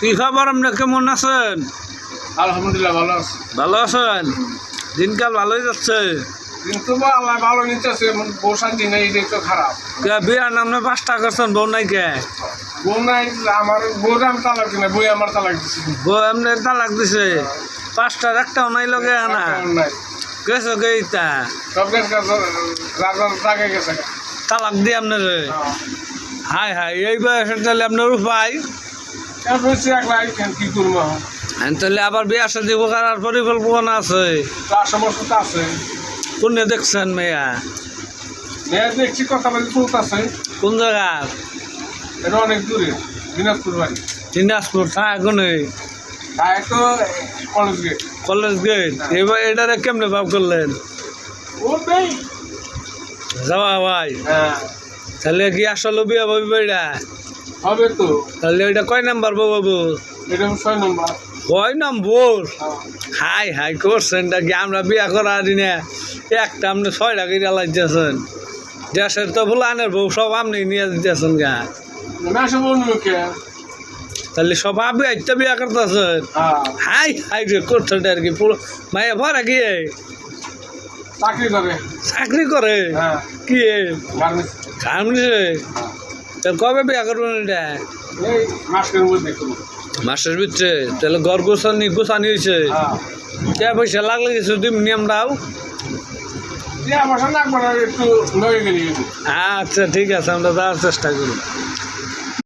কি খবর, আপনি কেমন আছেন? আলহামদুলিল্লাহ ভালো আছে। ভালো আছেন? দিনকাল ভালোই যাচ্ছে। কিন্তু আল্লাহ ভালো নিতেছে, বউ শান্তি নেই, এটা একটু খারাপ। বিয়ার নামে 5টা করছেন, বউ নাই কে? বউ নাই, আমার বউর আমি তালাক দিই না, বই আমার তালাক দিচ্ছে। বউ এমনি তালাক দিছে? 5টার একটাও নাই লগে না? নাই। গেছো গেইতা সব গেছে, জাগে গেছে। তালাক দিয়ে আপনার? হাই হাই, এই বয়সে তাহলে আপনার উপায় কি করবো? তাহলে আবার বিয়া শাদী করার পরিকল্পনা আছে? সমস্যা তো আছে। কোনে দেখছেন মেয়া? মেয়ে দেখছি, কথা বলে চলতেছে। কোন জায়গা? এটা অনেক দূরে, দিনাজপুর বাড়ি। দিনাজপুর কোনে? তো কলেজ গেট। College gate. এবার এটারে কেমনে ভাব করলেন? ও নেই যাওয়া ভাই। হ্যাঁ, তাহলে কি আসলে বিয়া ভাবি এটা? হবে তো। তাহলে ওইটা কয় নাম্বার বাবু? এটা 6 নম্বর। 6 নম্বর? হাই হাই করছেন কি? আমরা বিয়া করা দিনে একটা আপনি 6টা করে লাগতেছেন। দেশের তো ফুলানের বউ সব আপনি নিয়ে দিতেছেন গা। তাহলে সব আপনি একটা বিয়া করতেছেন? হাই হাই রে করছেন আর কি? মায়া ভরা কি চাকরি করে? চাকরি করে? কি গার্মেন্টসে? তাহলে কবে বিয়া করবেন এটা? মাসের ভিতরে? তাহলে ঘর গোছানি হয়েছে? কে পয়সা লাগলে কিছু তুমি নিয়ম দাও। একটু আচ্ছা ঠিক আছে, আমরা যাওয়ার চেষ্টা করি।